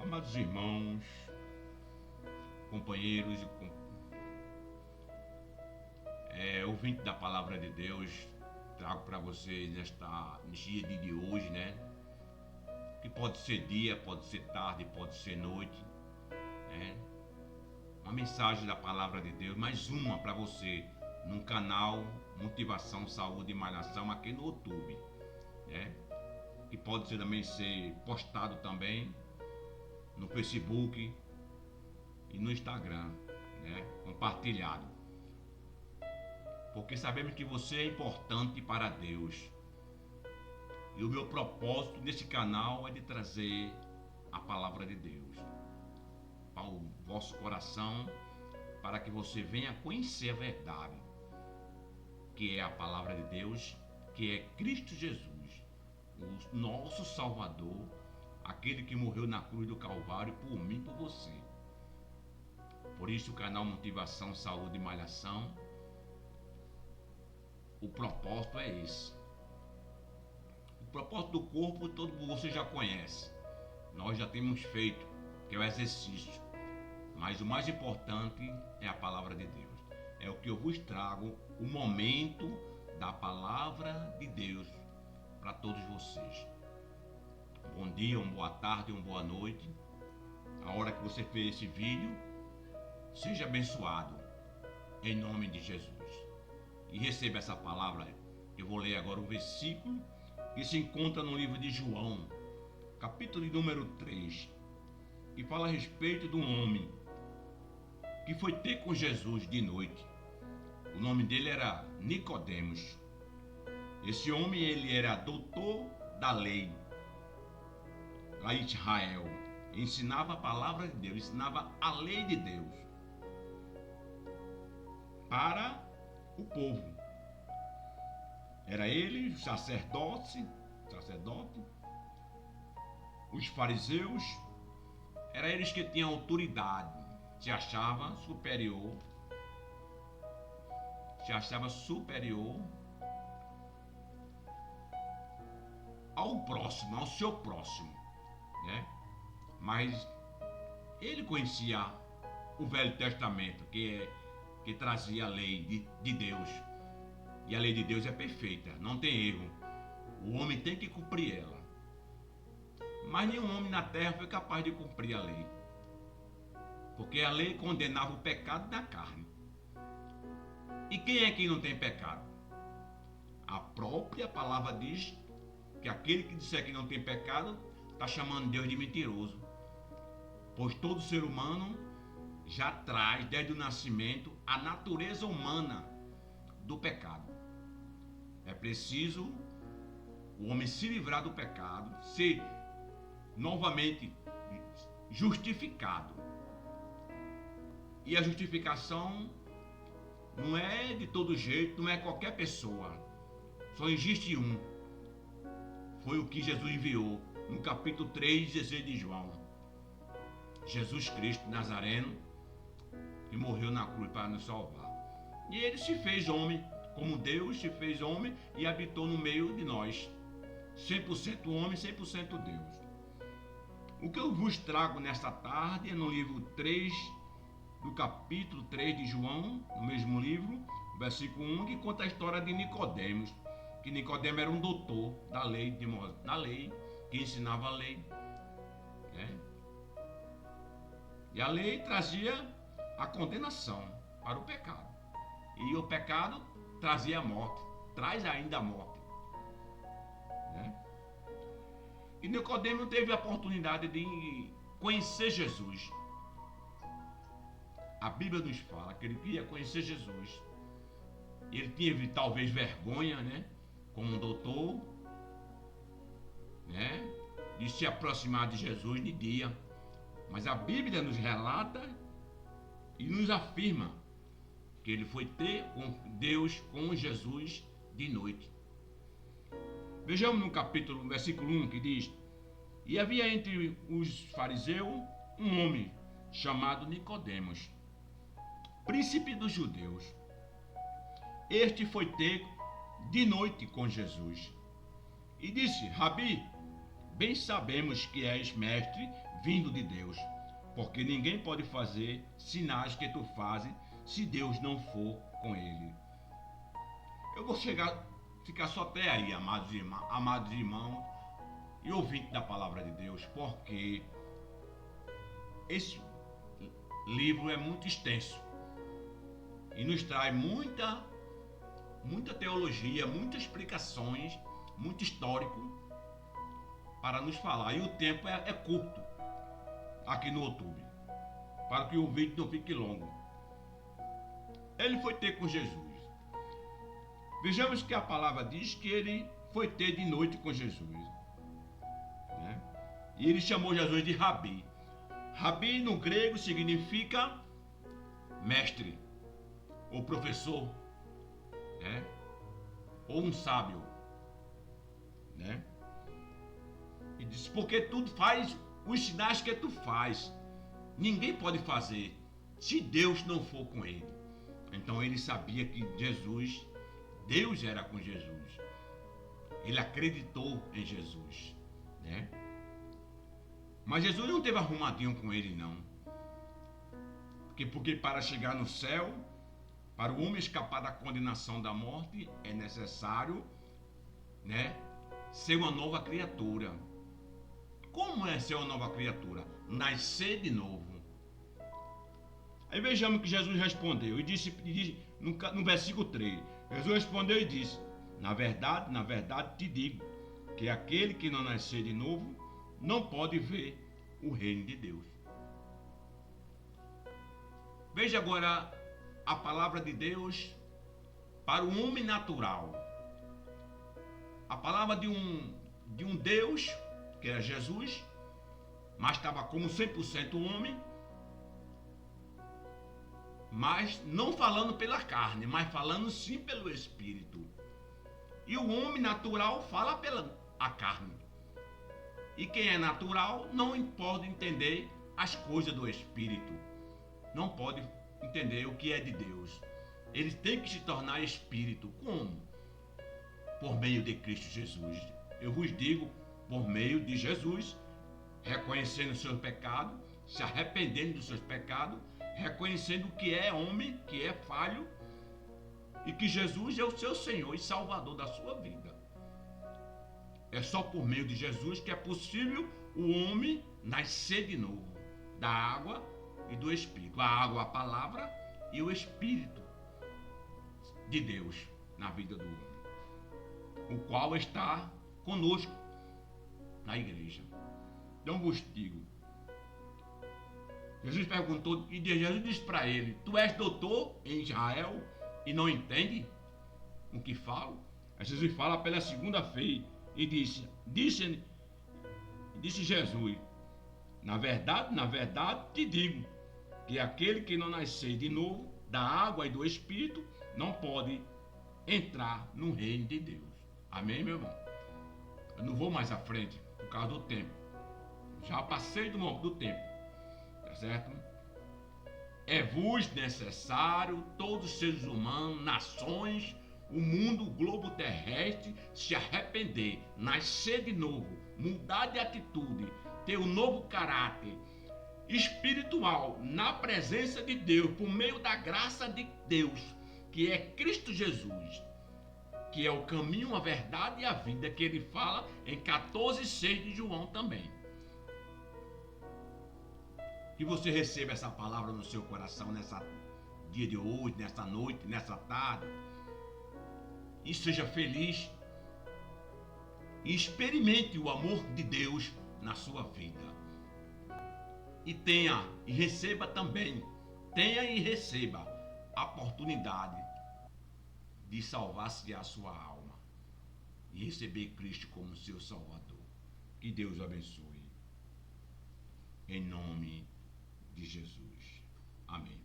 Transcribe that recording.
Amados irmãos, companheiros e ouvintes da palavra de Deus, trago para vocês neste dia de hoje, né? Que pode ser dia, pode ser tarde, pode ser noite, né? Uma mensagem da palavra de Deus, mais uma para você no canal Motivação, Saúde e Malhação aqui no YouTube, né? Que pode também ser postado também no Facebook e no Instagram, né? Compartilhado. Porque sabemos que você é importante para Deus. E o meu propósito nesse canal é de trazer a palavra de Deus para o vosso coração, para que você venha conhecer a verdade, que é a palavra de Deus, que é Cristo Jesus, o nosso Salvador, aquele que morreu na cruz do Calvário por mim e por você. Por isso o canal Motivação, Saúde e Malhação, o propósito é esse. O propósito do corpo todo você já conhece. Nós já temos feito, que é o exercício. Mas o mais importante é a palavra de Deus. É o que eu vos trago, o momento da palavra de Deus para todos vocês. Um bom dia, uma boa tarde, uma boa noite. A hora que você fez esse vídeo, seja abençoado em nome de Jesus. E receba essa palavra. Eu vou ler agora o versículo que se encontra no livro de João, capítulo de número 3, que fala a respeito de um homem que foi ter com Jesus de noite. O nome dele era Nicodemos. Esse homem, ele era doutor da lei lá em Israel, ensinava a palavra de Deus, ensinava a lei de Deus para o povo. Era ele, sacerdote, os fariseus, eram eles que tinham autoridade, se achava superior ao próximo, ao seu próximo, né? Mas ele conhecia o Velho Testamento, que trazia a lei de Deus. E a lei de Deus é perfeita, não tem erro. O homem tem que cumprir ela. Mas nenhum homem na terra foi capaz de cumprir a lei. Porque a lei condenava o pecado da carne. E quem é que não tem pecado? A própria palavra diz que aquele que disser que não tem pecado está chamando Deus de mentiroso. Pois todo ser humano já traz desde o nascimento a natureza humana do pecado. É preciso o homem se livrar do pecado, ser novamente justificado. E a justificação não é de todo jeito, não é qualquer pessoa. Só existe um. Foi o que Jesus enviou no capítulo 3, 16 de João. Jesus Cristo Nazareno, que morreu na cruz para nos salvar. E ele se fez homem, como Deus se fez homem e habitou no meio de nós. 100% homem, 100% Deus. O que eu vos trago nesta tarde é no livro 3, do capítulo 3 de João, no mesmo livro, versículo 1, que conta a história de Nicodemos. Que Nicodemos era um doutor da lei, que ensinava a lei, né? E a lei trazia a condenação para o pecado. E o pecado trazia a morte, traz ainda a morte, né? E Nicodemos teve a oportunidade de conhecer Jesus. A Bíblia nos fala que ele queria conhecer Jesus. Ele teve talvez vergonha, né? Como um doutor, né? De se aproximar de Jesus de dia. Mas a Bíblia nos relata e nos afirma que ele foi ter com Deus, com Jesus de noite. Vejamos no versículo 1 que diz: E havia entre os fariseus um homem chamado Nicodemos, príncipe dos judeus. Este foi ter de noite com Jesus e disse: Rabi, bem sabemos que és mestre vindo de Deus, porque ninguém pode fazer sinais que tu fazes se Deus não for com ele. Eu vou ficar só até aí, amados irmãos e ouvintes da palavra de Deus, porque esse livro é muito extenso e nos traz muita teologia, muitas explicações, muito histórico para nos falar. E o tempo é curto aqui no YouTube, para que o vídeo não fique longo. Ele foi ter com Jesus. Vejamos que a palavra diz que ele foi ter de noite com Jesus, né? E ele chamou Jesus de Rabi. Rabi no grego significa mestre, ou professor, né? Ou um sábio, né? E disse, porque tu faz os sinais que tu faz, ninguém pode fazer se Deus não for com ele. Então ele sabia que Deus era com Jesus. Ele acreditou em Jesus, né? Mas Jesus não teve arrumadinho com ele, não. Porque para chegar no céu, para o homem escapar da condenação da morte, é necessário, né, ser uma nova criatura. Como é ser uma nova criatura? Nascer de novo. Aí vejamos que Jesus respondeu e disse no versículo 3, Jesus respondeu e disse, na verdade te digo, que aquele que não nascer de novo não pode ver o reino de Deus. Veja agora a palavra de Deus para o homem natural. A palavra de um Deus, que era Jesus, mas estava como 100% homem, mas não falando pela carne, mas falando sim pelo Espírito. E o homem natural fala pela a carne. E quem é natural não pode entender as coisas do Espírito. Não pode entender o que é de Deus. Ele tem que se tornar Espírito. Como? Por meio de Cristo Jesus. Eu vos digo, por meio de Jesus, reconhecendo o seu pecado, se arrependendo dos seus pecados, reconhecendo que é homem, que é falho, e que Jesus é o seu Senhor e Salvador da sua vida. É só por meio de Jesus que é possível o homem nascer de novo, da água e do Espírito. A água, a palavra, e o Espírito de Deus na vida do homem, o qual está conosco na igreja. Então vos digo, Jesus perguntou, e Jesus disse para ele, tu és doutor em Israel e não entende o que falo? Aí Jesus fala pela segunda vez e disse Jesus, na verdade te digo, que aquele que não nascer de novo da água e do Espírito não pode entrar no reino de Deus. Amém, meu irmão? Eu não vou mais à frente por causa do tempo. Já passei do tempo. Tá certo? É-vos necessário, todos os seres humanos, nações, o mundo, o globo terrestre, se arrepender, nascer de novo, mudar de atitude, ter um novo caráter espiritual na presença de Deus, por meio da graça de Deus, que é Cristo Jesus, que é o caminho, a verdade e a vida, que ele fala em 14:6 de João também. Que você receba essa palavra no seu coração nessa dia de hoje, nessa noite, nessa tarde. E seja feliz. E experimente o amor de Deus na sua vida. E tenha e receba também, tenha e receba a oportunidade de salvar-se a sua alma e receber Cristo como seu Salvador. Que Deus o abençoe. Em nome de Jesus. Amém.